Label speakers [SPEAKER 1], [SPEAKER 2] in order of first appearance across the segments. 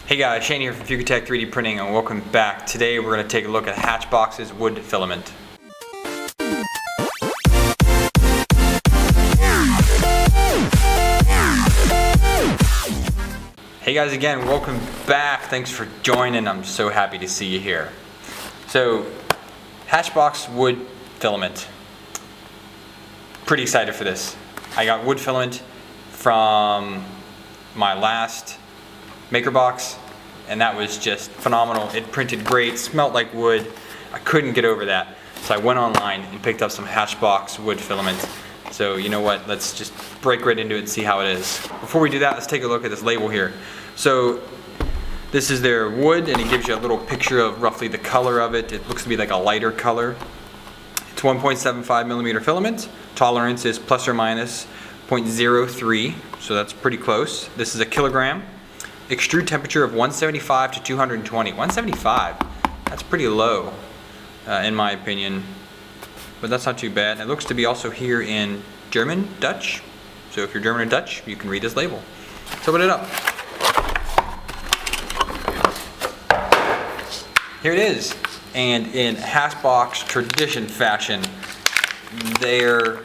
[SPEAKER 1] Hey guys, Shane here from Fugatech 3D Printing and welcome back. Today we're going to take a look at Hatchbox's Wood Filament. Hey guys again, welcome back. Thanks for joining. I'm so happy to see you here. So, Hatchbox Wood Filament. Pretty excited for this. I got wood filament from my last maker box and that was just phenomenal. It printed great, smelled like wood. I couldn't get over that. So I went online and picked up some Hatchbox Wood Filament. So you know what, let's just break right into it and see how it is. Before we do that, let's take a look at this label here. So this is their wood and it gives you a little picture of roughly the color of it. It looks to be like a lighter color. It's 1.75 millimeter filament. Tolerance is plus or minus 0.03, so that's pretty close. This is a kilogram. Extrude temperature of 175 to 220. 175, that's pretty low in my opinion, but that's not too bad. It looks to be also here in German, Dutch, so if you're German or Dutch, you can read this label. Let's open it up. Here it is, and in Hatchbox tradition fashion, their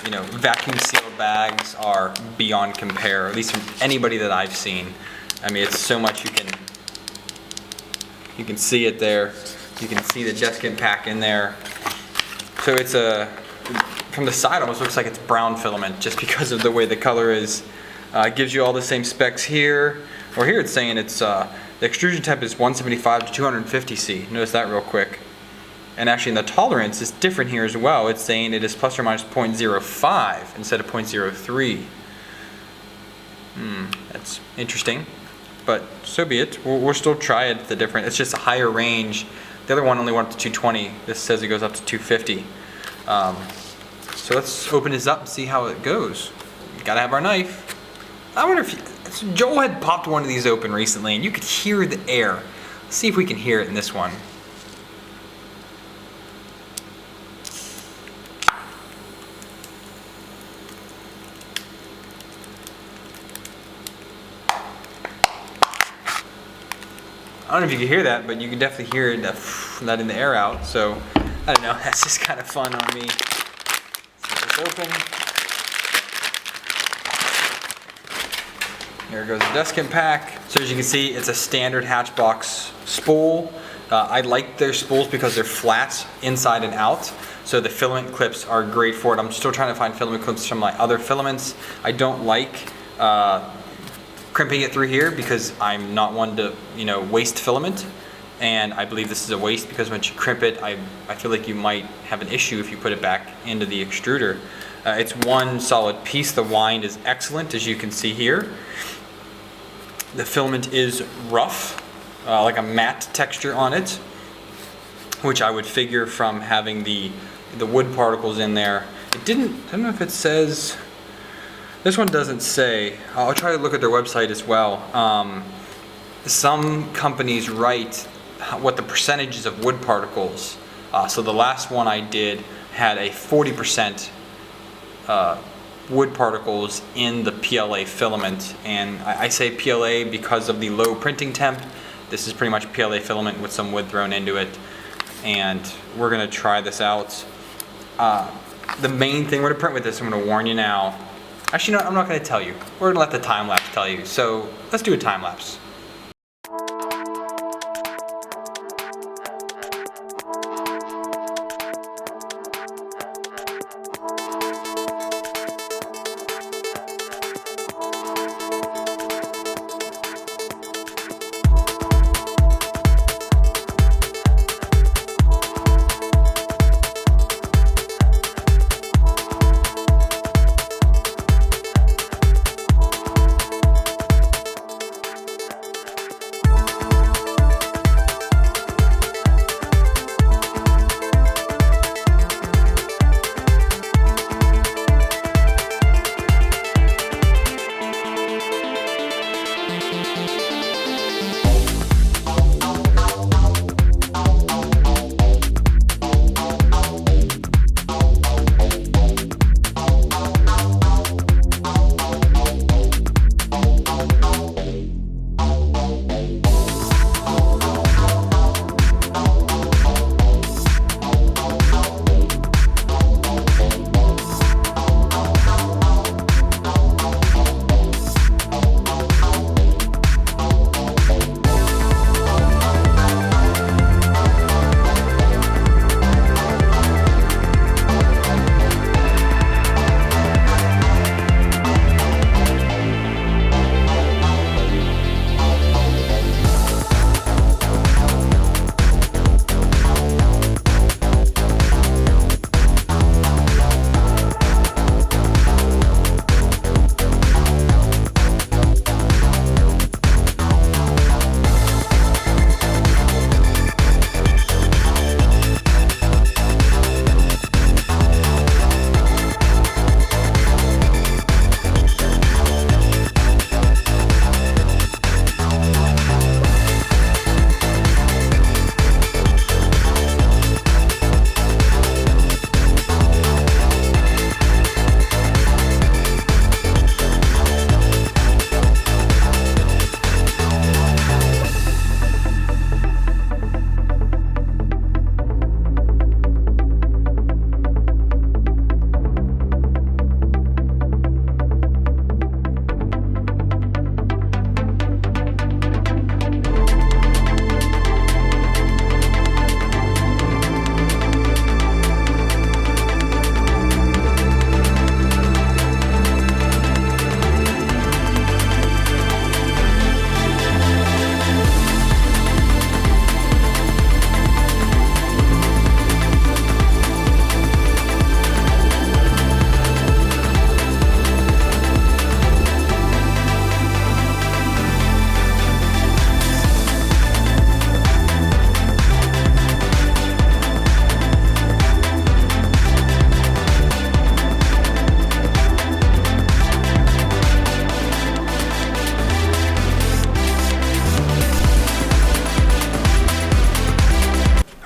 [SPEAKER 1] vacuum sealed bags are beyond compare, at least from anybody that I've seen. I mean, it's so much you can see it there. You can see the desiccant pack in there. So it's from the side almost looks like it's brown filament just because of the way the color is. It gives you all the same specs here. Or here it's saying it's the extrusion temp is 175 to 250 C. Notice that real quick. And actually the tolerance is different here as well. It's saying it is plus or minus 0.05 instead of 0.03. That's interesting. But so be it. We'll still try it. The different. It's just a higher range. The other one only went up to 220. This says it goes up to 250. So let's open this up and see how it goes. Gotta have our knife. I wonder if Joel had popped one of these open recently, and you could hear the air. Let's see if we can hear it in this one. I don't know if you can hear that, but you can definitely hear it letting the air out. So, I don't know, that's just kind of fun on me. Let's get this open. Here goes the desiccant pack. So as you can see, it's a standard Hatchbox spool. I like their spools because they're flat inside and out. So the filament clips are great for it. I'm still trying to find filament clips from my other filaments. I don't like crimping it through here because I'm not one to waste filament, and I believe this is a waste because once you crimp it, I feel like you might have an issue if you put it back into the extruder. It's one solid piece. The wind is excellent, as you can see here. The filament is rough, like a matte texture on it, which I would figure from having the wood particles in there. I don't know if it says. This one doesn't say. I'll try to look at their website as well. Some companies write what the percentages of wood particles. So the last one I did had a 40% wood particles in the PLA filament. And I say PLA because of the low printing temp. This is pretty much PLA filament with some wood thrown into it. And we're going to try this out. The main thing we're going to print with this, I'm going to warn you now. Actually, no, I'm not going to tell you. We're going to let the time lapse tell you. So let's do a time lapse.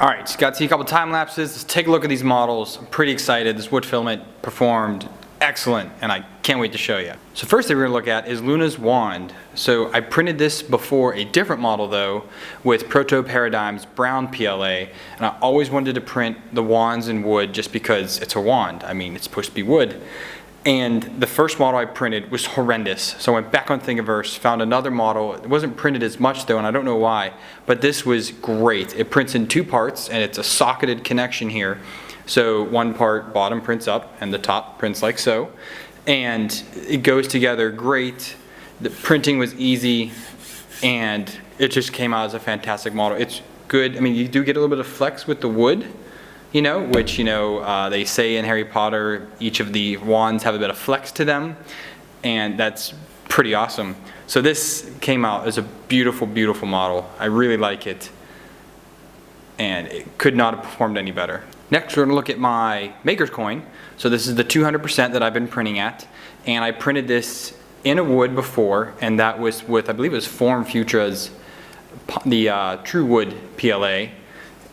[SPEAKER 1] All right, so got to see a couple time lapses. Let's take a look at these models. I'm pretty excited. This wood filament performed excellent, and I can't wait to show you. So first thing we're gonna look at is Luna's wand. So I printed this before a different model though, with Proto Paradigm's brown PLA, and I always wanted to print the wands in wood just because it's a wand. I mean, it's supposed to be wood. And the first model I printed was horrendous. So I went back on Thingiverse, found another model. It wasn't printed as much though, and I don't know why, but this was great. It prints in two parts, and it's a socketed connection here. So one part bottom prints up, and the top prints like so. And it goes together great. The printing was easy, and it just came out as a fantastic model. It's good. I mean, you do get a little bit of flex with the wood, you know, which, you know, they say in Harry Potter, each of the wands have a bit of flex to them, and that's pretty awesome. So this came out as a beautiful, beautiful model. I really like it, and it could not have performed any better. Next, we're gonna look at my Maker's Coin. So this is the 200% that I've been printing at, and I printed this in a wood before, and that was with, I believe it was Form Futra's, the True Wood PLA,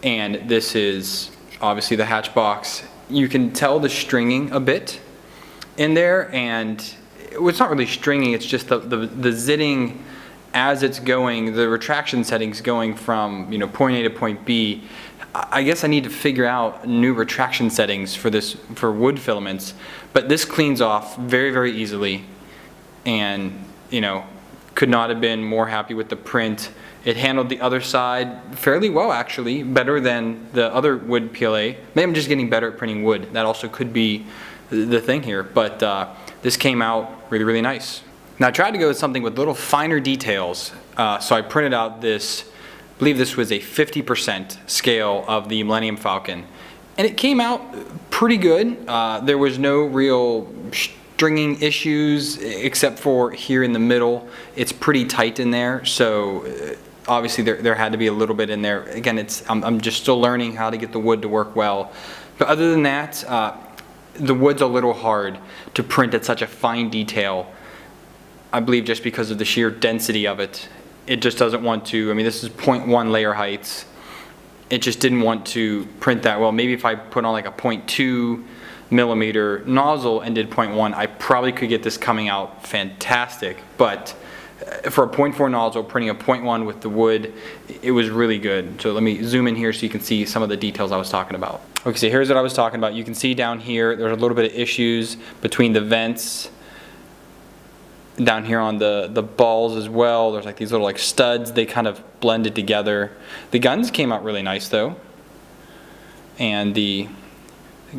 [SPEAKER 1] and this is obviously the Hatchbox. You can tell the stringing a bit in there, and it's not really stringing, it's just the zitting as it's going, the retraction settings going from, you know, point A to point B. I guess I need to figure out new retraction settings for this, for wood filaments, but this cleans off very, very easily, and, you know, could not have been more happy with the print. It handled the other side fairly well, actually, better than the other wood PLA. Maybe I'm just getting better at printing wood. That also could be the thing here, but this came out really, really nice. Now I tried to go with something with little finer details, so I printed out this, I believe this was a 50% scale of the Millenium Falcon, and it came out pretty good. There was no real stringing issues except for here in the middle. It's pretty tight in there, so obviously there had to be a little bit in there. Again, I'm just still learning how to get the wood to work well. But other than that, the wood's a little hard to print at such a fine detail. I believe just because of the sheer density of it. It just doesn't want to, I mean, this is 0.1 layer heights. It just didn't want to print that well. Maybe if I put on like a 0.2 millimeter nozzle and did 0.1, I probably could get this coming out fantastic. But for a 0.4 nozzle, printing a 0.1 with the wood, it was really good. So let me zoom in here so you can see some of the details I was talking about. Okay, so here's what I was talking about. You can see down here, there's a little bit of issues between the vents. Down here on the balls as well, there's like these little like studs, they kind of blended together. The guns came out really nice though. And the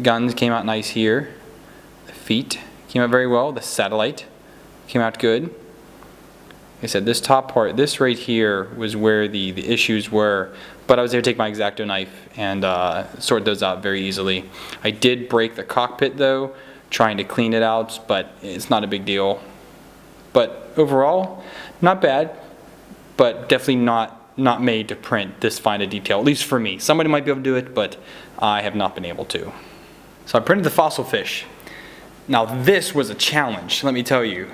[SPEAKER 1] guns came out nice here. The feet came out very well. The satellite came out good. Like I said, this top part, this right here was where the issues were, but I was able to take my X-Acto knife and sort those out very easily. I did break the cockpit though, trying to clean it out, but it's not a big deal. But overall, not bad, but definitely not made to print this fine a detail, at least for me. Somebody might be able to do it, but I have not been able to. So I printed the fossil fish. Now this was a challenge, let me tell you.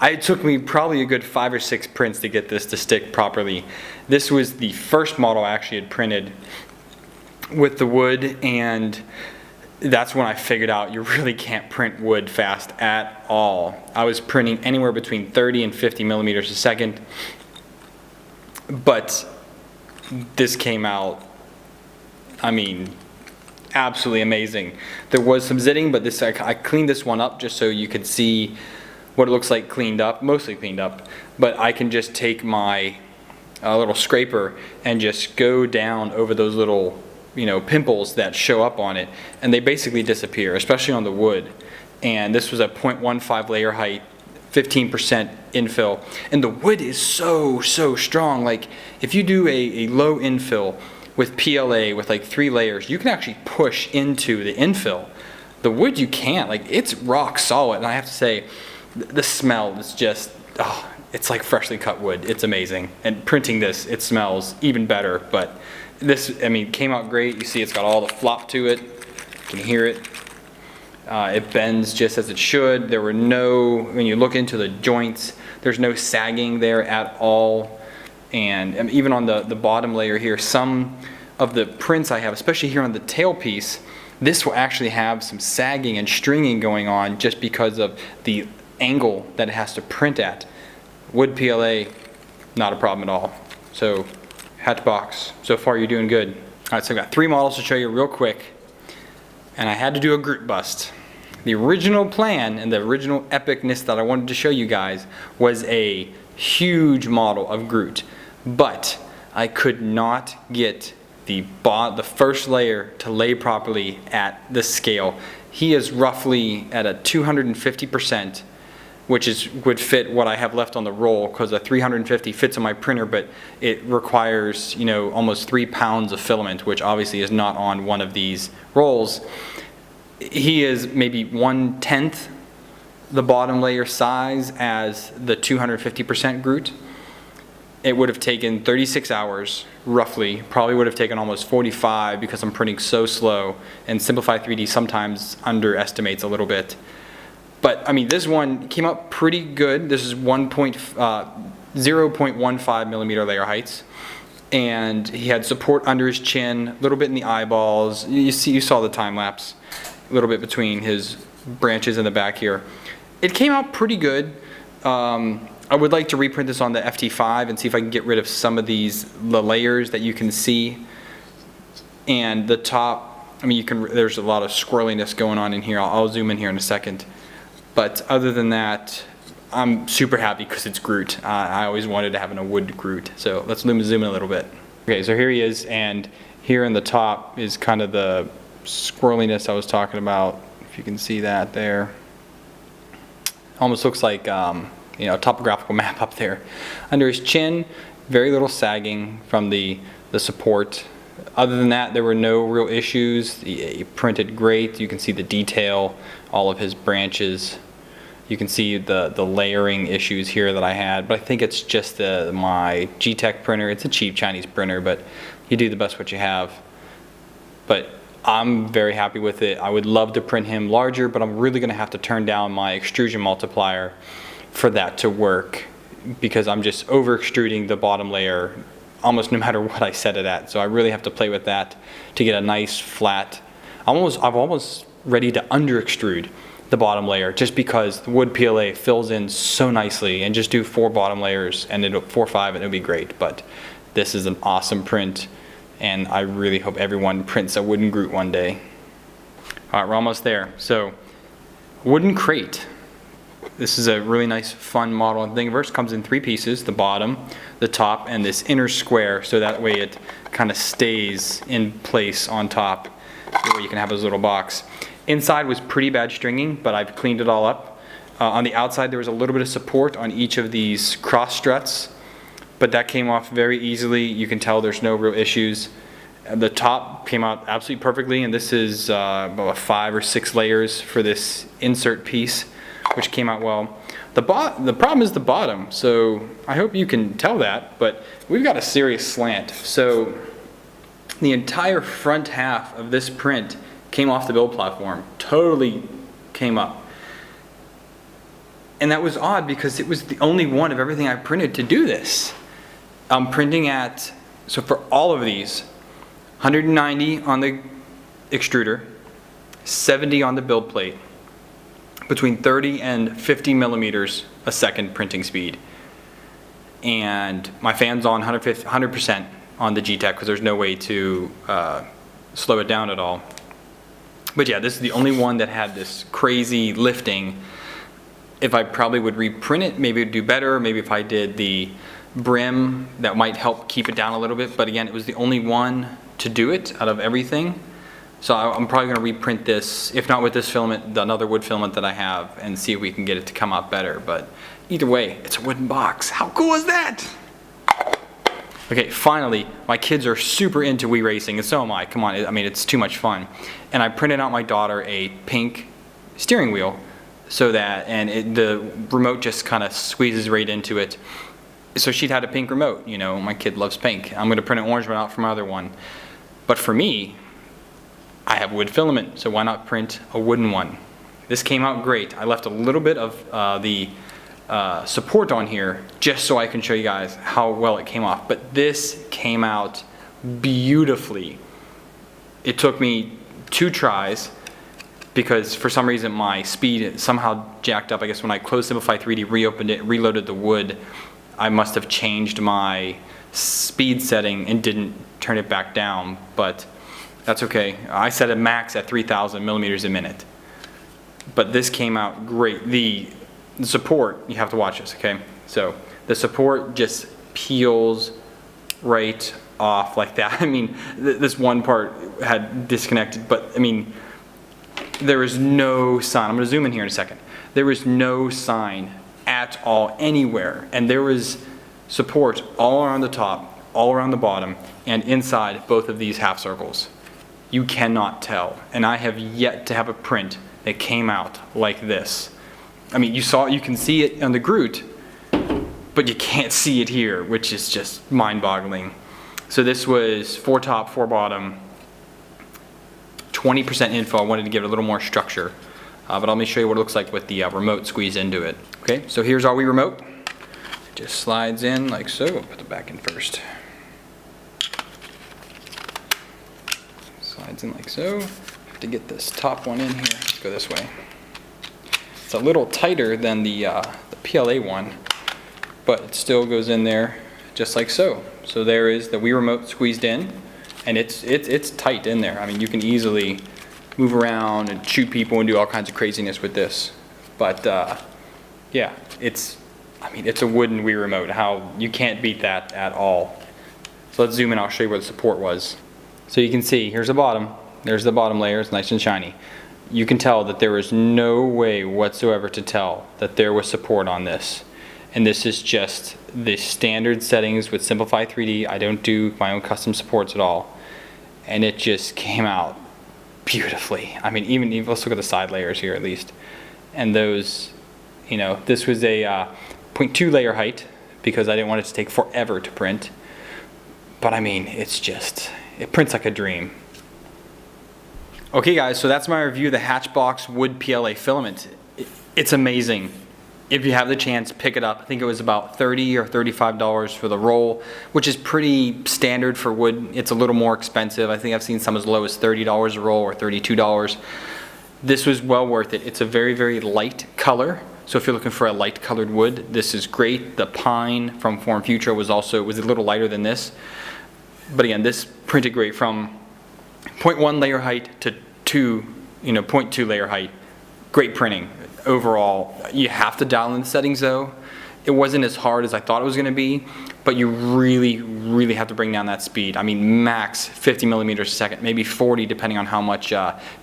[SPEAKER 1] It took me probably a good 5 or 6 prints to get this to stick properly. This was the first model I actually had printed with the wood, and that's when I figured out you really can't print wood fast at all. I was printing anywhere between 30 and 50 millimeters a second, but this came out, I mean, absolutely amazing. There was some zitting, but this I cleaned this one up just so you could see what it looks like cleaned up, mostly cleaned up, but I can just take my little scraper and just go down over those little, you know, pimples that show up on it, and they basically disappear, especially on the wood. And this was a 0.15 layer height, 15% infill, and the wood is so strong. Like if you do a low infill with PLA with like 3 layers, you can actually push into the infill. The wood you can't. Like it's rock solid, and I have to say the smell is just, oh, it's like freshly cut wood. It's amazing. And printing this, it smells even better. But this, I mean, came out great. You see it's got all the flop to it. You can hear it. It bends just as it should. There were no, when you look into the joints, there's no sagging there at all. And even on the bottom layer here, some
[SPEAKER 2] of the prints I have, especially here on the tail piece, this will actually have some sagging and stringing going on just because of the angle that it has to print at. Wood PLA, not a problem at all. So Hatchbox, so far you're doing good. All right, so I've got 3 models to show you real quick, and I had to do a Groot Bust. The original plan and the original epicness that I wanted to show you guys was a huge model of Groot, but I could not get the first layer to lay properly at the scale. He is roughly at a 250%, which would fit what I have left on the roll, because a 350 fits on my printer, but it requires, you know, almost 3 pounds of filament, which obviously is not on one of these rolls. He is maybe 1/10 the bottom layer size as the 250% Groot. It would have taken 36 hours, roughly. Probably would have taken almost 45 because I'm printing so slow, and Simplify 3D sometimes underestimates a little bit. But I mean, this one came out pretty good. This is 0.15 millimeter layer heights, and he had support under his chin, a little bit in the eyeballs. You saw the time lapse, a little bit between his branches in the back here. It came out pretty good. I would like to reprint this on the FT5 and see if I can get rid of some of the layers that you can see. And the top, I mean, there's a lot of squirreliness going on in here. I'll zoom in here in a second. But other than that, I'm super happy because it's Groot. I always wanted to have a wood Groot. So let's zoom in a little bit. Okay, so here he is, and here in the top is kind of the squirreliness I was talking about. If you can see that there. Almost looks like you know, a topographical map up there. Under his chin, very little sagging from the support. Other than that, there were no real issues. He printed great. You can see the detail, all of his branches. You can see the layering issues here that I had, but I think it's just my G-Tech printer. It's a cheap Chinese printer, but you do the best what you have. But I'm very happy with it. I would love to print him larger, but I'm really gonna have to turn down my extrusion multiplier for that to work, because I'm just over extruding the bottom layer almost no matter what I set it at. So I really have to play with that to get a nice flat. I'm almost ready to under extrude the bottom layer, just because the wood PLA fills in so nicely, and just do 4 bottom layers and 4 or 5 and it'll be great. But this is an awesome print, and I really hope everyone prints a wooden Groot one day. All right, we're almost there. So wooden crate. This is a really nice, fun model. The Thingiverse comes in 3 pieces: the bottom, the top, and this inner square, so that way it kind of stays in place on top. That way you can have this little box. Inside was pretty bad stringing, but I've cleaned it all up. On the outside, there was a little bit of support on each of these cross struts, but that came off very easily. You can tell there's no real issues. The top came out absolutely perfectly, and this is about 5 or 6 layers for this insert piece, which came out well. The problem is the bottom, so I hope you can tell that, but we've got a serious slant. So the entire front half of this print came off the build platform, totally came up. And that was odd because it was the only one of everything I printed to do this. I'm printing at, so for all of these, 190 on the extruder, 70 on the build plate, between 30 and 50 millimeters a second printing speed. And my fan's on 100% on the G-Tech because there's no way to slow it down at all. But yeah, this is the only one that had this crazy lifting. If I probably would reprint it, maybe it would do better. Maybe if I did the brim, that might help keep it down a little bit. But again, it was the only one to do it out of everything. So I'm probably gonna reprint this, if not with this filament, the another wood filament that I have, and see if we can get it to come out better. But either way, it's a wooden box. How cool is that? Okay, finally, my kids are super into Wii racing, and so am I. Come on, I mean, it's too much fun. And I printed out my daughter a pink steering wheel, so that, and the remote just kind of squeezes right into it. So she'd had a pink remote, you know, my kid loves pink. I'm gonna print an orange one out for my other one. But for me, I have wood filament, so why not print a wooden one? This came out great. I left a little bit of the support on here just so I can show you guys how well it came off. But this came out beautifully. It took me 2 tries because for some reason my speed somehow jacked up. I guess when I closed Simplify 3D, reopened it, reloaded the wood, I must have changed my speed setting and didn't turn it back down, but that's okay. I set a max at 3,000 millimeters a minute. But this came out great. The support, you have to watch this, okay? So the support just peels right off like that. I mean, this one part had disconnected, but I mean, there is no sign. I'm gonna zoom in here in a second. There was no sign at all anywhere. And there was support all around the top, all around the bottom, and inside both of these half circles. You cannot tell. And I have yet to have a print that came out like this. I mean, you can see it on the Groot, but you can't see it here, which is just mind-boggling. So this was 4 top, 4 bottom, 20% info. I wanted to give it a little more structure, but let me show you what it looks like with the remote squeezed into it. Okay, so here's our Wii remote. It just slides in like so. I'll put the back in first. Slides in like so. Have to get this top one in here. Let's go this way. It's a little tighter than the PLA one, but it still goes in there just like so. So there is the Wii remote squeezed in, and it's tight in there. I mean, you can easily move around and shoot people and do all kinds of craziness with this. But yeah, I mean, it's a wooden Wii remote. How you can't beat that at all. So let's zoom in. I'll show you where the support was. So you can see here's the bottom. There's the bottom layer. It's nice and shiny. You can tell that there was no way whatsoever to tell that there was support on this. And this is just the standard settings with Simplify 3D. I don't do my own custom supports at all. And it just came out beautifully. I mean, even let's look at the side layers here at least. And those, you know, this was a 0.2 layer height because I didn't want it to take forever to print. But I mean, it's just, it prints like a dream. Okay guys, so that's my review of the Hatchbox Wood PLA filament. It's amazing. If you have the chance, pick it up. I think it was about $30 or $35 for the roll, which is pretty standard for wood. It's a little more expensive. I think I've seen some as low as $30 a roll or $32. This was well worth it. It's a very, very light color. So if you're looking for a light colored wood, this is great. The pine from Form Future was a little lighter than this. But again, this printed great from 0.1 layer height to 0.2 layer height. Great printing overall. You have to dial in the settings though. It wasn't as hard as I thought it was going to be, but you really, really have to bring down that speed. I mean, max 50 millimeters a second, maybe 40 depending on how much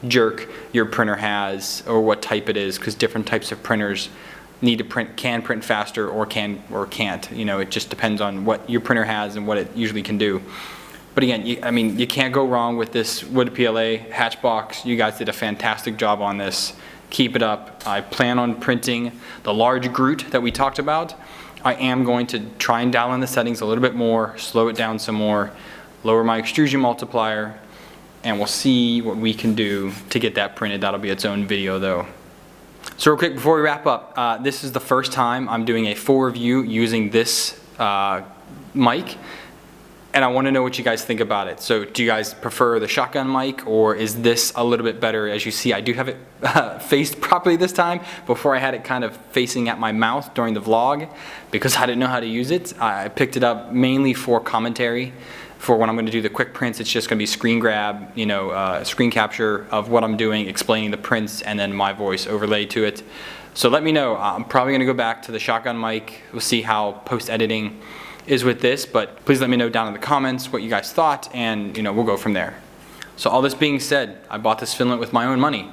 [SPEAKER 2] jerk your printer has or what type it is, because different types of printers need to can print faster or can't. You know, it just depends on what your printer has and what it usually can do. But again, I mean, you can't go wrong with this wood PLA Hatchbox. You guys did a fantastic job on this. Keep it up. I plan on printing the large Groot that we talked about. I am going to try and dial in the settings a little bit more, slow it down some more, lower my extrusion multiplier, and we'll see what we can do to get that printed. That'll be its own video though. So real quick before we wrap up, this is the first time I'm doing a full review using this mic. And I want to know what you guys think about it. So do you guys prefer the shotgun mic, or is this a little bit better? As you see, I do have it faced properly this time. Before I had it kind of facing at my mouth during the vlog because I didn't know how to use it. I picked it up mainly for commentary. For when I'm going to do the quick prints, it's just going to be screen grab, you know, screen capture of what I'm doing, explaining the prints, and then my voice overlaid to it. So let me know. I'm probably going to go back to the shotgun mic. We'll see how post-editing is with this, but please let me know down in the comments what you guys thought, and you know, we'll go from there. So all this being said, I bought this filament with my own money,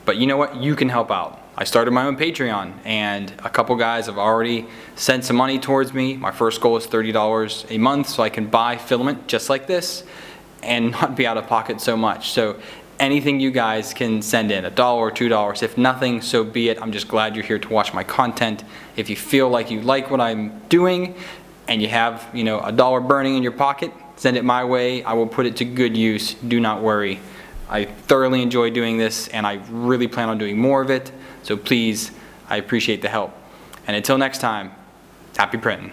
[SPEAKER 2] but you know what, you can help out. I started my own Patreon, and a couple guys have already sent some money towards me. My first goal is $30 a month so I can buy filament just like this and not be out of pocket so much. So anything you guys can send in, $1 or $2, if nothing, so be it. I'm just glad you're here to watch my content. If you feel like you like what I'm doing and you have, you know, $1 burning in your pocket, send it my way. I will put it to good use. Do not worry. I thoroughly enjoy doing this, and I really plan on doing more of it. So please, I appreciate the help. And until next time, happy printing.